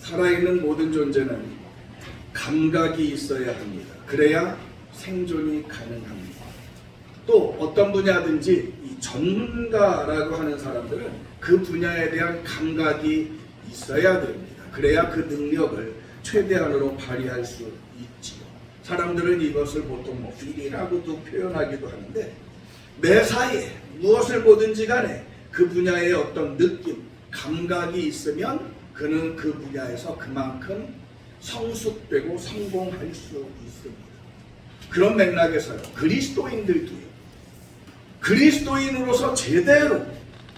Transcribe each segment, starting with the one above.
살아있는 모든 존재는 감각이 있어야 합니다. 그래야 생존이 가능합니다. 또 어떤 분야든지 이 전문가라고 하는 사람들은 그 분야에 대한 감각이 있어야 됩니다. 그래야 그 능력을 최대한으로 발휘할 수 있지요. 사람들은 이것을 보통 필이라고도 표현하기도 하는데, 매사에 무엇을 보든지 간에 그 분야의 어떤 느낌, 감각이 있으면 그는 그 분야에서 그만큼 성숙되고 성공할 수 있습니다. 그런 맥락에서요, 그리스도인들도요, 그리스도인으로서 제대로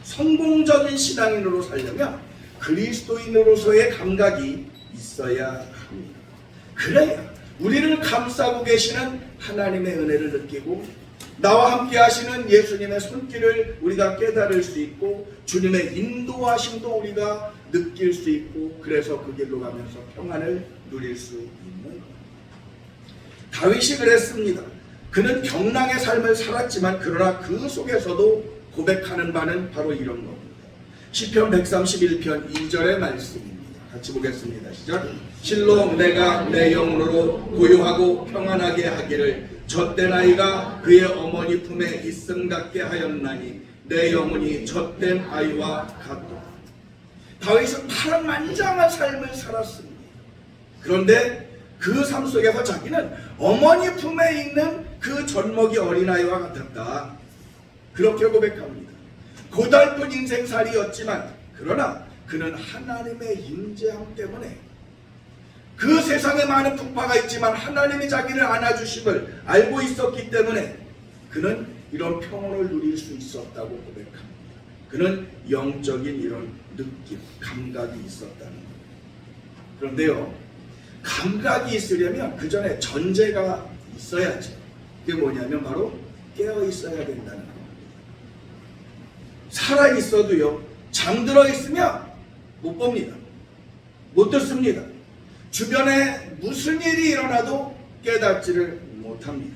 성공적인 신앙인으로 살려면 그리스도인으로서의 감각이 있어야 합니다. 그래야 우리를 감싸고 계시는 하나님의 은혜를 느끼고 나와 함께 하시는 예수님의 손길을 우리가 깨달을 수 있고 주님의 인도하심도 우리가 느낄 수 있고, 그래서 그 길로 가면서 평안을 누릴 수 있는 겁니다. 다윗이 그랬습니다. 그는 경랑의 삶을 살았지만 그러나 그 속에서도 고백하는 바는 바로 이런 겁니다. 시편 131편 2절의 말씀입니다. 같이 보겠습니다. 시작. 실로 내가 내 영으로 고요하고 평안하게 하기를 젖된 아이가 그의 어머니 품에 있음 같게 하였나니 내 영혼이 젖된 아이와 같도다. 다윗은 파란만장한 삶을 살았습니다. 그런데 그 삶 속에서 자기는 어머니 품에 있는 그 젖먹이 어린아이와 같았다. 그렇게 고백합니다. 고달픈 인생살이였지만 그러나 그는 하나님의 임재함 때문에, 그 세상에 많은 풍파가 있지만 하나님이 자기를 안아주심을 알고 있었기 때문에 그는 이런 평온을 누릴 수 있었다고 고백합니다. 그는 영적인 이런 느낌, 감각이 있었다는 겁니다. 그런데요, 감각이 있으려면 그 전에 전제가 있어야죠. 그게 뭐냐면 바로 깨어 있어야 된다는 겁니다. 살아 있어도요, 잠들어 있으면 못 봅니다. 못 듣습니다. 주변에 무슨 일이 일어나도 깨닫지를 못합니다.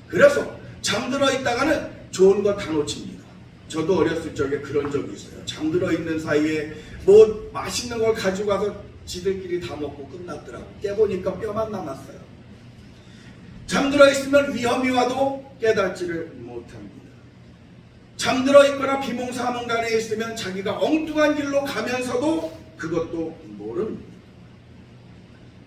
그래서 잠들어 있다가는 좋은 거 다 놓칩니다. 저도 어렸을 적에 그런 적이 있어요. 잠들어 있는 사이에 뭐 맛있는 걸 가지고 와서 지들끼리 다 먹고 끝났더라고. 깨보니까 뼈만 남았어요. 잠들어 있으면 위험이 와도 깨닫지를 못합니다. 잠들어 있거나 비몽사몽간에 있으면 자기가 엉뚱한 길로 가면서도 그것도 모릅니다.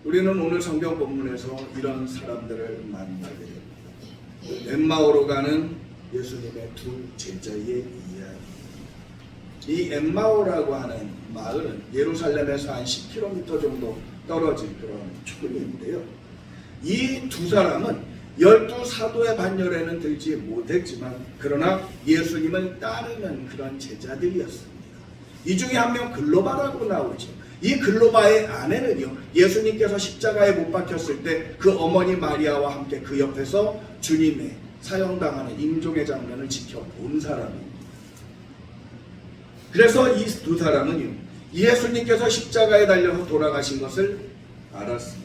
우리는 오늘 성경 본문에서 이런 사람들을 만나게 됩니다. 엠마오로 가는 예수님의 두 제자의 이야기. 이 엠마오라고 하는 마을은 예루살렘에서 한 10km 정도 떨어진 그런 촌인데요. 이 두 사람은 12사도의 반열에는 들지 못했지만 그러나 예수님을 따르는 그런 제자들이었습니다. 이 중에 한 명 글로바라고 나오죠. 이 글로바의 아내는요, 예수님께서 십자가에 못 박혔을 때 그 어머니 마리아와 함께 그 옆에서 주님의 사형당하는 임종의 장면을 지켜본 사람입니다. 그래서 이 두 사람은요, 예수님께서 십자가에 달려서 돌아가신 것을 알았습니다.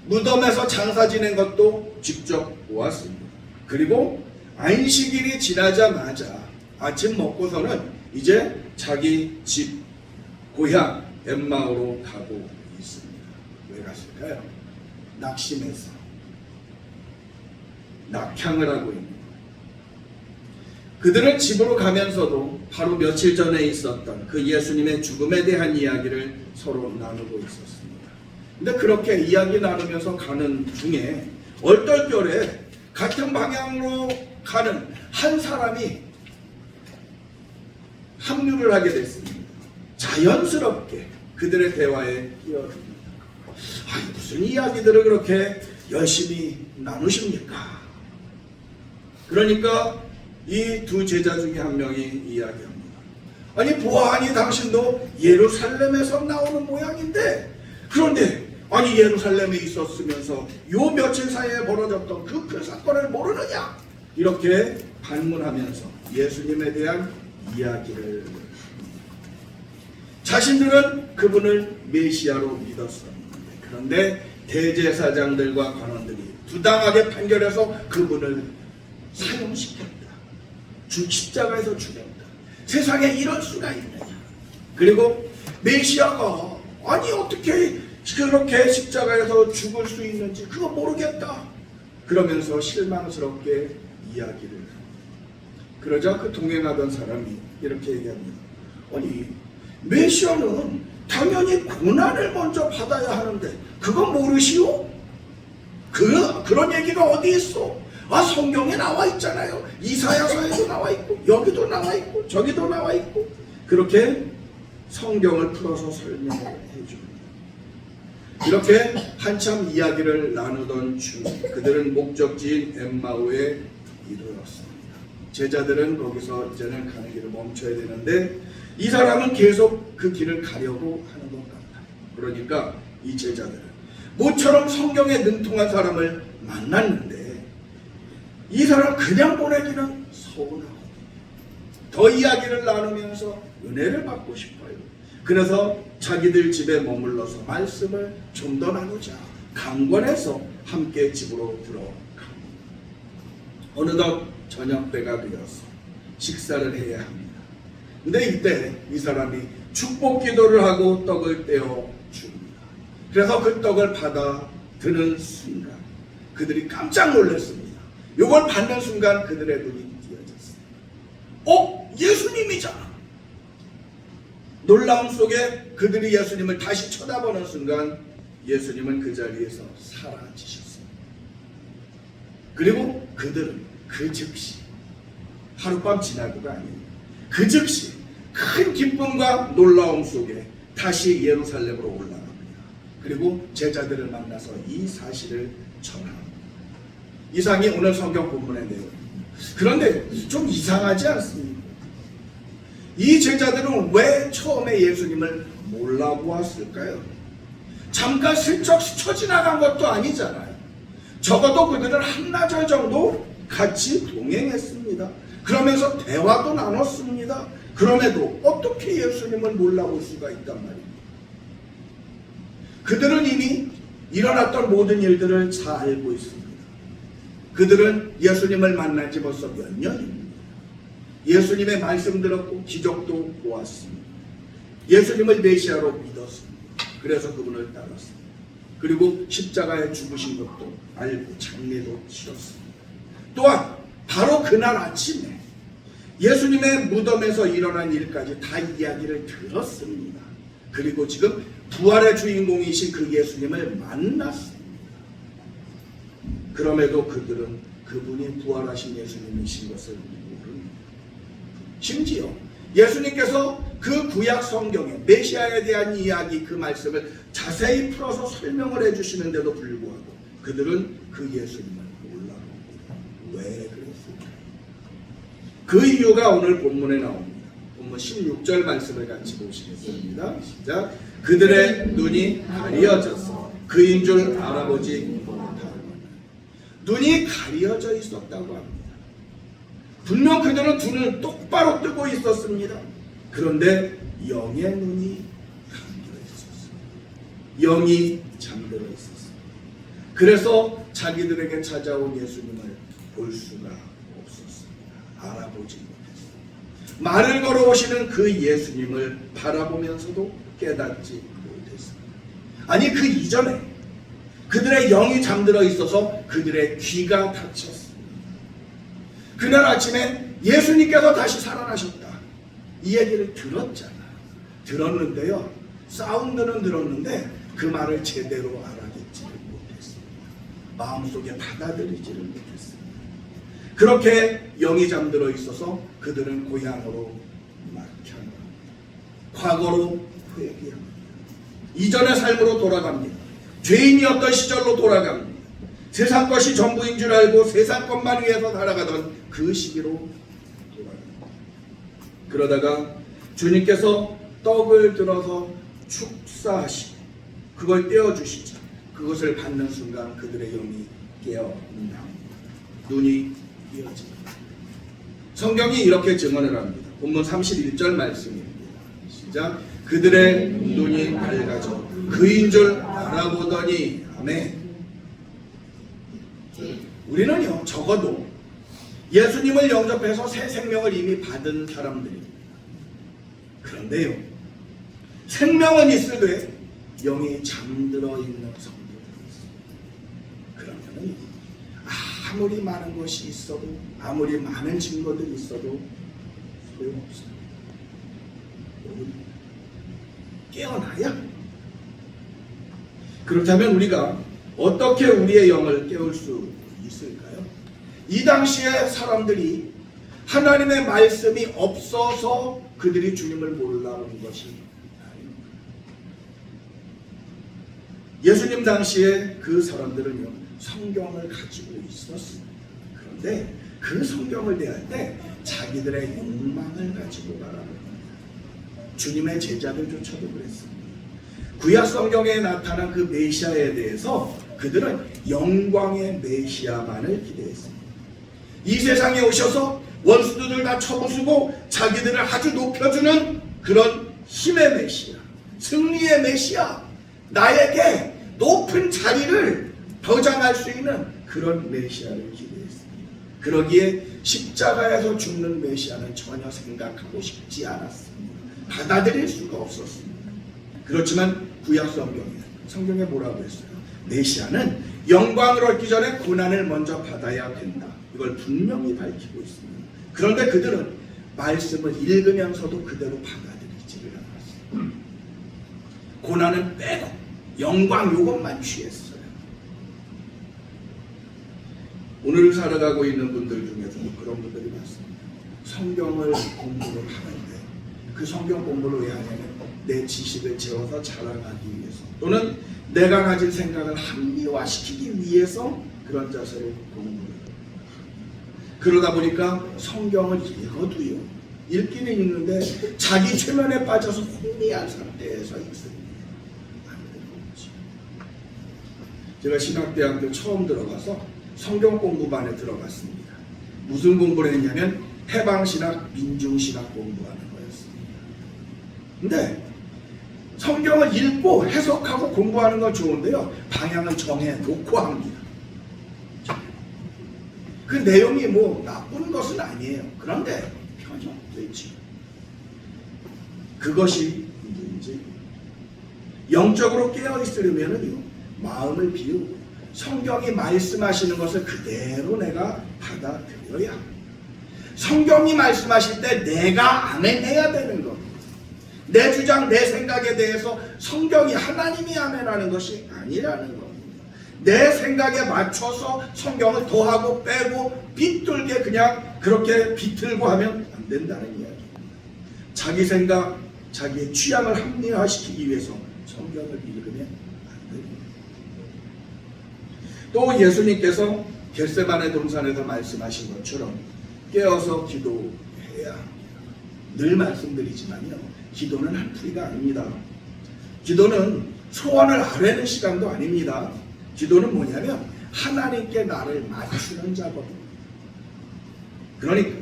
무덤에서 장사 지낸 것도 직접 보았습니다. 그리고 안식일이 지나자마자 아침 먹고서는 이제 자기 집 고향 엠마오로 가고 있습니다. 왜 갔을까요? 낙심해서 낙향을 하고 있는. 그들은 집으로 가면서도 바로 며칠 전에 있었던 그 예수님의 죽음에 대한 이야기를 서로 나누고 있었습니다. 근데 그렇게 이야기 나누면서 가는 중에 얼떨결에 같은 방향으로 가는 한 사람이 합류를 하게 됐습니다. 자연스럽게 그들의 대화에 끼어듭니다. 아니, 무슨 이야기들을 그렇게 열심히 나누십니까? 그러니까 이 두 제자 중에 한 명이 이야기합니다. 아니, 보아하니 당신도 예루살렘에서 나오는 모양인데, 그런데 아니 예루살렘에 있었으면서 요 며칠 사이에 벌어졌던 그 큰 사건을 모르느냐? 이렇게 반문하면서 예수님에 대한 이야기를 합니다. 자신들은 그분을 메시아로 믿었습니다. 그런데 대제사장들과 관원들이 부당하게 판결해서 그분을 사형시켰다. 십자가에서 죽였다. 세상에 이럴 수가 있느냐? 그리고 메시아가 아니 어떻게 그렇게 십자가에서 죽을 수 있는지 그거 모르겠다. 그러면서 실망스럽게 이야기를 합니다. 그러자 그 동행하던 사람이 이렇게 얘기합니다. 아니 메시아는 당연히 고난을 먼저 받아야 하는데 그거 모르시오? 그런 얘기가 어디 있어? 아 성경에 나와 있잖아요. 이사야서에도 나와 있고 여기도 나와 있고 저기도 나와 있고. 그렇게 성경을 풀어서 설명을 해줍니다. 이렇게 한참 이야기를 나누던 중 그들은 목적지인 엠마오에 이르렀습니다. 제자들은 거기서 이제는 가는 길을 멈춰야 되는데 이 사람은 계속 그 길을 가려고 하는 것 같다. 그러니까 이 제자들은 모처럼 성경에 능통한 사람을 만났는데 이 사람 그냥 보내기는 서운하고 더 이야기를 나누면서 은혜를 받고 싶어요. 그래서 자기들 집에 머물러서 말씀을 좀 더 나누자 강권해서 함께 집으로 들어갑니다. 어느덧 저녁 때가 되어서 식사를 해야 합니다. 근데 이때 이 사람이 축복 기도를 하고 떡을 떼어 줍니다. 그래서 그 떡을 받아 드는 순간 그들이 깜짝 놀랐습니다. 이걸 받는 순간 그들의 눈이 띄어졌어요. 예수님이잖아. 놀라움 속에 그들이 예수님을 다시 쳐다보는 순간 예수님은 그 자리에서 사라지셨습니다. 그리고 그들은 그 즉시 하룻밤 지나고가 아니에요. 그 즉시 큰 기쁨과 놀라움 속에 다시 예루살렘으로 올라갑니다. 그리고 제자들을 만나서 이 사실을 전합니다. 이상이 오늘 성경 본문의 내용입니다. 그런데 좀 이상하지 않습니까? 이 제자들은 왜 처음에 예수님을 몰라보았을까요? 잠깐 슬쩍 스쳐 지나간 것도 아니잖아요. 적어도 그들은 한나절 정도 같이 동행했습니다. 그러면서 대화도 나눴습니다. 그럼에도 어떻게 예수님을 몰라볼 수가 있단 말입니다. 그들은 이미 일어났던 모든 일들을 잘 알고 있습니다. 그들은 예수님을 만난 지 벌써 몇 년입니다. 예수님의 말씀 들었고 기적도 보았습니다. 예수님을 메시아로 믿었습니다. 그래서 그분을 따랐습니다. 그리고 십자가에 죽으신 것도 알고 장례도 치렀습니다. 또한 바로 그날 아침에 예수님의 무덤에서 일어난 일까지 다 이야기를 들었습니다. 그리고 지금 부활의 주인공이신 그 예수님을 만났습니다. 그럼에도 그들은 그분이 부활하신 예수님이신 것을 모릅니다. 심지어 예수님께서 그 구약 성경에 메시아에 대한 이야기 그 말씀을 자세히 풀어서 설명을 해주시는데도 불구하고 그들은 그 예수님을 몰라봅니다. 왜 그랬을까요? 그 이유가 오늘 본문에 나옵니다. 본문 16절 말씀을 같이 보시겠습니다. 시작. 그들의 눈이 가려져서 그인 줄 알아보지 못하고 눈이 가려져 있었다고 합니다. 분명 그들은 눈을 똑바로 뜨고 있었습니다. 그런데 영의 눈이 잠들어 있었습니다. 영이 잠들어 있었습니다. 그래서 자기들에게 찾아온 예수님을 볼 수가 없었습니다. 알아보지 못했습니다. 말을 걸어오시는 그 예수님을 바라보면서도 깨닫지 못했습니다. 아니 그 이전에 그들의 영이 잠들어 있어서 그들의 귀가 닫혔습니다. 그날 아침에 예수님께서 다시 살아나셨다. 이 얘기를 들었잖아요. 들었는데요. 사운드는 들었는데 그 말을 제대로 알아듣지를 못했습니다. 마음속에 받아들이지를 못했습니다. 그렇게 영이 잠들어 있어서 그들은 고향으로 막혀갑니다. 과거로 회귀합니다. 이전의 삶으로 돌아갑니다. 죄인이었던 시절로 돌아갑니다. 세상 것이 전부인 줄 알고 세상 것만 위해서 살아가던 그 시기로 돌아갑니다. 그러다가 주님께서 떡을 들어서 축사하시고 그걸 떼어주시자 그것을 받는 순간 그들의 영이 깨어납니다. 눈이 띄어집니다. 성경이 이렇게 증언을 합니다. 본문 31절 말씀입니다. 시작. 그들의 눈이 밝아져 그인 줄 알아보더니 아멘. 우리는요 적어도 예수님을 영접해서 새 생명을 이미 받은 사람들입니다. 그런데요 생명은 있으되 영이 잠들어 있는 성도들이 있습니다. 그러면은 아무리 많은 것이 있어도, 아무리 많은 증거들이 있어도 소용없어요. 깨어나야. 그렇다면 우리가 어떻게 우리의 영을 깨울 수 있을까요? 이 당시에 사람들이 하나님의 말씀이 없어서 그들이 주님을 몰라온 것이 아닙니다. 예수님 당시에 그 사람들은요, 성경을 가지고 있었습니다. 그런데 그 성경을 대할 때 자기들의 욕망을 가지고 바라봅니다. 주님의 제자들조차도 그랬습니다. 구약 성경에 나타난 그 메시아에 대해서 그들은 영광의 메시아만을 기대했습니다. 이 세상에 오셔서 원수들을 다 쳐부수고 자기들을 아주 높여주는 그런 힘의 메시아, 승리의 메시아, 나에게 높은 자리를 보장할 수 있는 그런 메시아를 기대했습니다. 그러기에 십자가에서 죽는 메시아는 전혀 생각하고 싶지 않았습니다. 받아들일 수가 없었습니다. 그렇지만 구약 성경에 뭐라고 했어요? 메시아는 영광을 얻기 전에 고난을 먼저 받아야 된다. 이걸 분명히 밝히고 있습니다. 그런데 그들은 말씀을 읽으면서도 그대로 받아들이지를 않았어요. 고난은 빼고 영광 요것만 취했어요. 오늘 살아가고 있는 분들 중에서도 그런 분들이 많습니다. 성경을 공부를 하는데 그 성경 공부를 왜 하냐면 내 지식을 채워서 자랑하기 위해서, 또는 내가 가진 생각을 합리화시키기 위해서 그런 자세로 공부를 해요. 그러다 보니까 성경을 읽어도요, 읽기는 읽는데 자기 최면에 빠져서 혼미한 상태에서 있습니다. 안 되는 거지. 제가 신학대학교 처음 들어가서 성경 공부반에 들어갔습니다. 무슨 공부를 했냐면 해방신학, 민중신학 공부하는 거였습니다. 근데 성경을 읽고 해석하고 공부하는 건 좋은데요, 방향을 정해놓고 합니다. 그 내용이 뭐 나쁜 것은 아니에요. 그런데 편협되지. 그것이 문제예요. 영적으로 깨어있으려면요, 마음을 비우고 성경이 말씀하시는 것을 그대로 내가 받아들여야 합니다. 성경이 말씀하실 때 내가 아멘해야 되는 겁니다. 내 주장, 내 생각에 대해서 성경이, 하나님이 아멘하는 것이 아니라는 겁니다. 내 생각에 맞춰서 성경을 더하고 빼고 빗돌게 그냥 그렇게 비틀고 하면 안 된다는 이야기입니다. 자기 생각, 자기의 취향을 합리화시키기 위해서 성경을 읽으면 안 됩니다. 또 예수님께서 겟세마네 동산에서 말씀하신 것처럼 깨어서 기도해야 합니다. 늘 말씀드리지만요, 기도는 한풀이가 아닙니다. 기도는 소원을 아뢰는 시간도 아닙니다. 기도는 뭐냐면 하나님께 나를 맞추는 작업입니다. 그러니까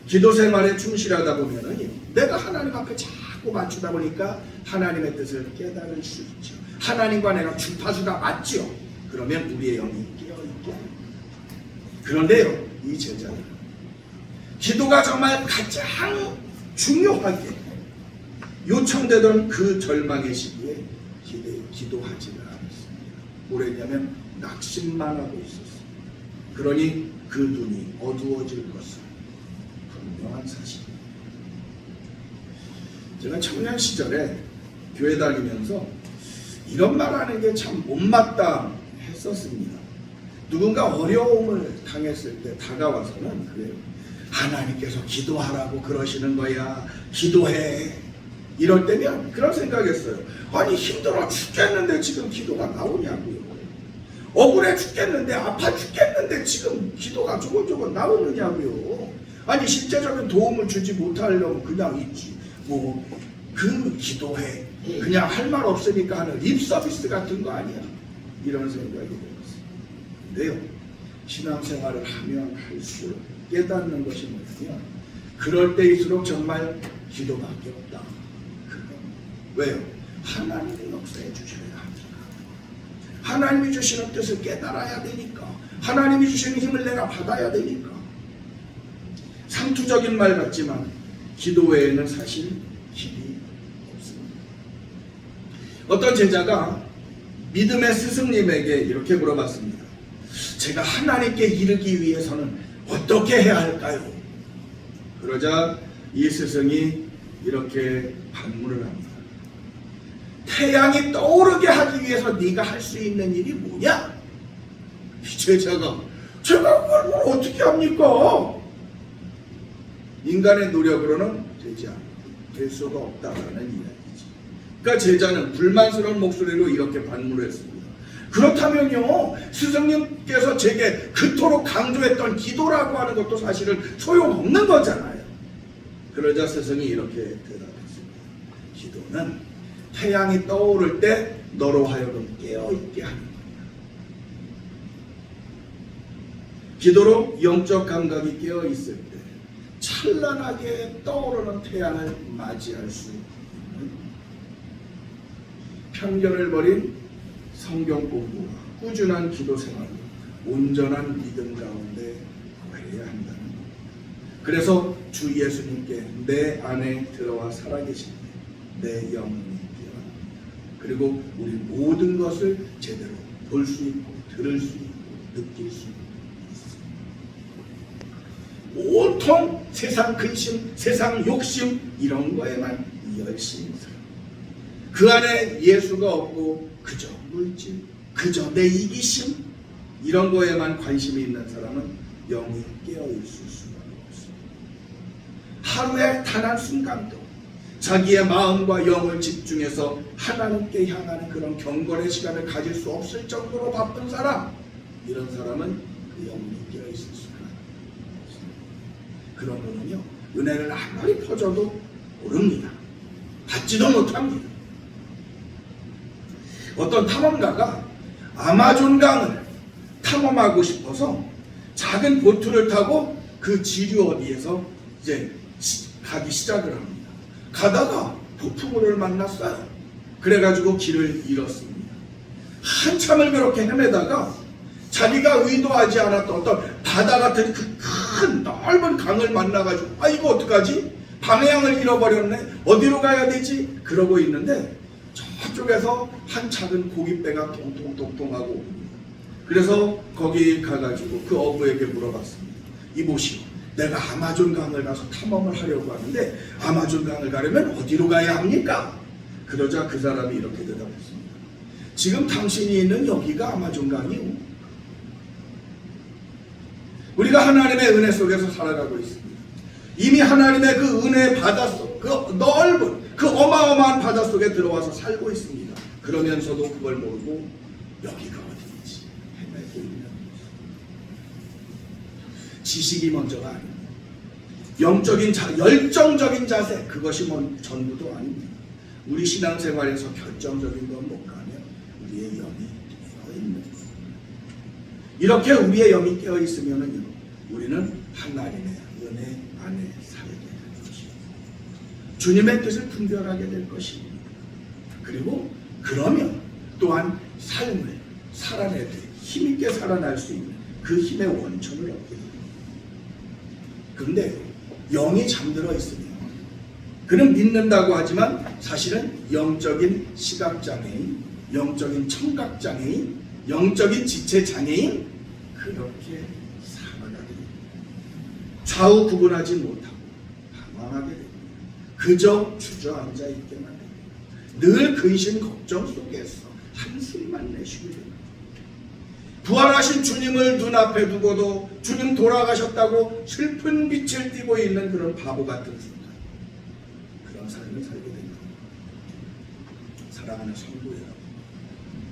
기도 생활에 충실하다 보면은 내가 하나님 앞에 자꾸 맞추다 보니까 하나님의 뜻을 깨달을 수 있죠. 하나님과 내가 주파수가 맞죠. 그러면 우리의 영이 깨어있게 합니다. 그런데요, 이 제자는 기도가 정말 가장 중요하게 요청되던 그 절망의 시기에 기도하지를 않았습니다. 뭐랬냐면 낙심만 하고 있었습니다. 그러니 그 눈이 어두워질 것은 분명한 사실입니다. 제가 청년 시절에 교회 다니면서 이런 말 하는 게 참 못마땅 했었습니다. 누군가 어려움을 당했을 때 다가와서는 그래요. 하나님께서 기도하라고 그러시는 거야. 기도해. 이럴 때면 그런 생각했어요. 아니, 힘들어 죽겠는데 지금 기도가 나오냐고요. 억울해 죽겠는데, 아파 죽겠는데 지금 기도가 조곤조곤 나오느냐고요. 아니, 실제적인 도움을 주지 못하려면 그냥 있지. 뭐 그 기도해. 그냥 할 말 없으니까 하는 립 서비스 같은 거 아니야. 이런 생각이 들었어요. 근데요, 신앙생활을 하면 할수록 깨닫는 것이 뭐냐면 그럴 때일수록 정말 기도밖에 없다. 왜요? 하나님이 역사해 주셔야 하니까. 하나님이 주시는 뜻을 깨달아야 되니까. 하나님이 주시는 힘을 내가 받아야 되니까. 상투적인 말 같지만 기도 외에는 사실 길이 없습니다. 어떤 제자가 믿음의 스승님에게 이렇게 물어봤습니다. 제가 하나님께 이르기 위해서는 어떻게 해야 할까요? 그러자 이 스승이 이렇게 반문을 합니다. 태양이 떠오르게 하기 위해서 네가 할 수 있는 일이 뭐냐? 이 제자가 제가 그걸 어떻게 합니까? 인간의 노력으로는 될 수가 없다라는 이야기지. 그러니까 제자는 불만스러운 목소리로 이렇게 반문을 했습니다. 그렇다면요, 스승님께서 제게 그토록 강조했던 기도라고 하는 것도 사실은 소용없는 거잖아요. 그러자 스승이 이렇게 대답했습니다. 기도는 태양이 떠오를 때 너로 하여금 깨어있게 하는 거야. 기도로 영적 감각이 깨어있을 때 찬란하게 떠오르는 태양을 맞이할 수 있는 편견을 버린 성경 공부와 꾸준한 기도 생활로 온전한 믿음 가운데 거해야 한다는 것. 그래서 주 예수님께 내 안에 들어와 살아계신 내 영혼이 깨어납니다. 그리고 우리 모든 것을 제대로 볼 수 있고 들을 수 있고 느낄 수 있습니다. 온통 세상 근심, 세상 욕심 이런 거에만 열심히 살아. 그 안에 예수가 없고 그저 물질, 그저 내 이기심 이런 거에만 관심이 있는 사람은 영이 깨어있을 수가 없습니다. 하루에 단 한순간도 자기의 마음과 영을 집중해서 하나님께 향하는 그런 경건의 시간을 가질 수 없을 정도로 바쁜 사람, 이런 사람은 그 영이 깨어있을 수가 없습니다. 그런 분은요, 은혜를 아무리 퍼줘도 모릅니다. 받지도 못합니다. 어떤 탐험가가 아마존강을 탐험하고 싶어서 작은 보트를 타고 그 지류 어디에서 이제 가기 시작을 합니다. 가다가 폭풍우를 만났어요. 그래가지고 길을 잃었습니다. 한참을 그렇게 헤매다가 자기가 의도하지 않았던 어떤 바다 같은 그 큰 넓은 강을 만나가지고 아 이거 어떡하지? 방향을 잃어버렸네. 어디로 가야 되지? 그러고 있는데 저쪽에서 한 작은 고깃배가 통통통통하고 옵니다. 그래서 거기 가가지고 그 어부에게 물어봤습니다. 이보시오, 내가 아마존강을 가서 탐험을 하려고 하는데 아마존강을 가려면 어디로 가야 합니까? 그러자 그 사람이 이렇게 대답했습니다. 지금 당신이 있는 여기가 아마존강이요. 우리가 하나님의 은혜 속에서 살아가고 있습니다. 이미 하나님의 그 은혜의 바닷속, 그 넓은, 그 어마어마한 바닷속에 들어와서 살고 있습니다. 그러면서도 그걸 모르고 여기가 어디인지 헤매고 있는 지식이 먼저가 아닙니다. 영적인 열정적인 자세, 그것이 전부도 아닙니다. 우리 신앙생활에서 결정적인 건 뭘까하면 우리의 영이 깨어있는 것. 이렇게 우리의 영이 깨어있으면 우리는 하나님의 은혜 안에 살게 될 것입니다. 주님의 뜻을 분별하게 될 것입니다. 그리고 그러면 또한 삶을 살아낼 때 힘있게 살아날 수 있는 그 힘의 원천을 얻게 됩니다. 그런데 영이 잠들어 있으면 그는 믿는다고 하지만 사실은 영적인 시각장애인, 영적인 청각장애인, 영적인 지체장애인 그렇게 살아가게 됩니다. 좌우 구분하지 못하고 방황하게 됩니다. 그저 주저앉아 있게만 됩니다. 늘 근심 걱정 속에서 한숨만 내쉬게 됩니다. 부활하신 주님을 눈앞에 두고도 주님 돌아가셨다고 슬픈 빛을 띠고 있는 그런 바보 같은 순간, 그런 삶을 살게 됩니다. 사랑하는 성도 여러분,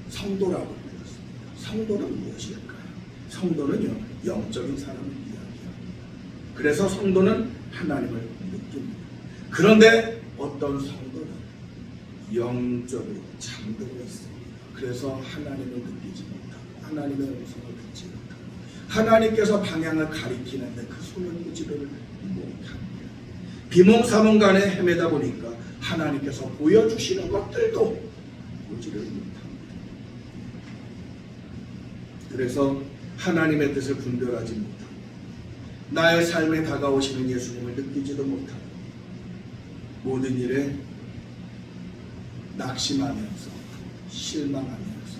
성도라고 불렀습니다. 성도는 무엇일까요? 성도는요, 영적인 사람을 이야기합니다. 그래서 성도는 하나님을 느낍니다. 그런데 어떤 성도는 영적으로 잠들어 있습니다. 그래서 하나님을 느끼지 못하고 하나님의 음성을 듣지 못하고 하나님께서 방향을 가리키는데 그 손을 무지를 못합니다. 비몽사몽간에 헤매다 보니까 하나님께서 보여주시는 것들도 보지를 못합니다. 그래서 하나님의 뜻을 분별하지 못하고 나의 삶에 다가오시는 예수님을 느끼지도 못하고 모든 일에 낙심하면서 실망하면서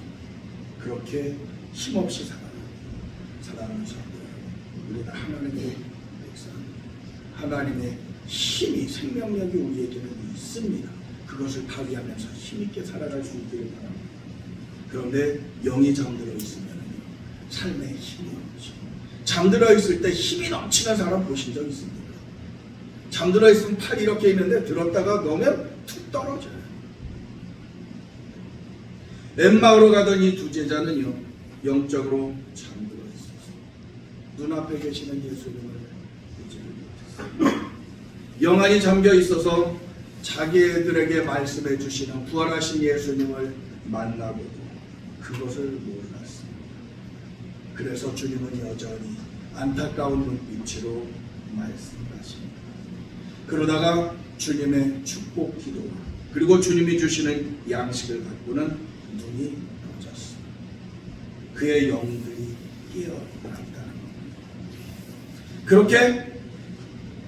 그렇게 힘없이 살아가는 사람들, 우리는 하나님의 백성, 하나님의 힘이, 생명력이 우리에게는 있습니다. 그것을 발휘하면서 힘있게 살아갈 수 있기를 바랍니다. 그런데 영이 잠들어 있으면 삶에 힘이 없죠. 잠들어 있을 때 힘이 넘치는 사람 보신 적 있습니까? 잠들어 있으면 팔이 이렇게 있는데 들었다가 놓으면 툭 떨어져요. 엠마오로 가던 이 두 제자는요, 영적으로 잠들어 있었어요. 눈앞에 계시는 예수님을 보지 못했어요. 영안이 잠겨 있어서 자기들에게 말씀해 주시는 부활하신 예수님을 만나보고 그것을 몰랐어요. 그래서 주님은 여전히 안타까운 눈빛으로 말씀하십니다. 그러다가 주님의 축복 기도 그리고 주님이 주시는 양식을 갖고는 눈이 떠졌어요. 그의 영들이 깨어났다는 겁니다. 그렇게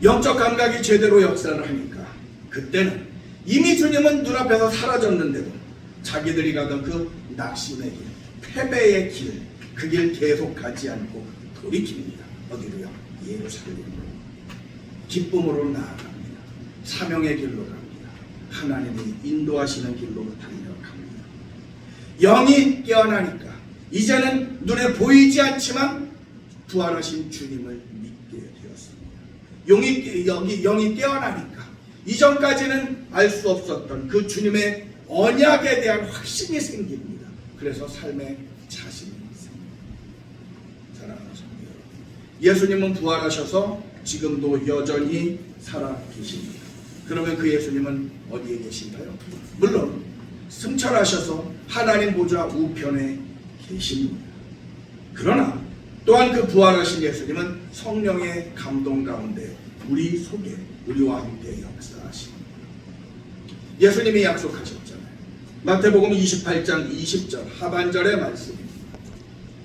영적 감각이 제대로 역사를 하니까 그때는 이미 주님은 눈앞에서 사라졌는데도 자기들이 가던 그 낙심의 길, 패배의 길, 그 길 계속 가지 않고 돌이킵니다. 어디로요? 예루살렘으로. 기쁨으로 나아갑니다. 사명의 길로 갑니다. 하나님이 인도하시는 길로 달려갑니다. 영이 깨어나니까 이제는 눈에 보이지 않지만 부활하신 주님을 믿게 되었습니다. 영이 깨어나니까 이전까지는 알 수 없었던 그 주님의 언약에 대한 확신이 생깁니다. 그래서 삶에 자신이 생깁니다. 사랑하는 성도 여러분, 예수님은 부활하셔서 지금도 여전히 살아 계십니다. 그러면 그 예수님은 어디에 계신가요? 물론 승천하셔서 하나님 보좌 우편에 계십니다. 그러나 또한 그 부활하신 예수님은 성령의 감동 가운데 우리 속에 우리와 함께 역사하십니다. 예수님이 약속하셨잖아요. 마태복음 28장 20절 하반절의 말씀입니다.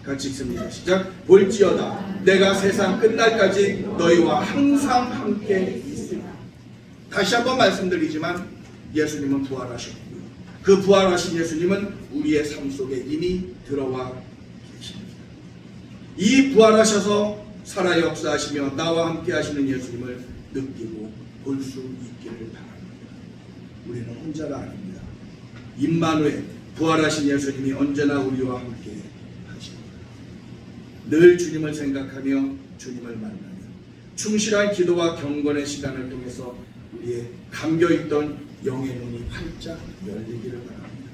같이 읽습니다. 시작. 볼지어다 내가 세상 끝날까지 너희와 항상 함께 있으리라. 다시 한번 말씀드리지만 예수님은 부활하셨고요. 그 부활하신 예수님은 우리의 삶 속에 이미 들어와 계십니다. 이 부활하셔서 살아 역사하시며 나와 함께 하시는 예수님을 느끼고 볼 수 있기를 바랍니다. 우리는 혼자가 아닙니다. 임마누엘 부활하신 예수님이 언제나 우리와 함께 하십니다. 늘 주님을 생각하며 주님을 만나며 충실한 기도와 경건의 시간을 통해서 우리의 감겨있던 영의 눈이 활짝 열리기를 바랍니다.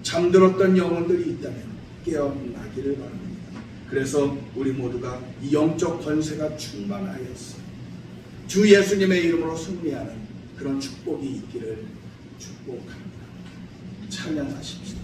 잠들었던 영혼들이 있다면 깨어나기를 바랍니다. 그래서 우리 모두가 이 영적 권세가 충만하였어 주 예수님의 이름으로 승리하는 그런 축복이 있기를 축복합니다. 찬양하십시오.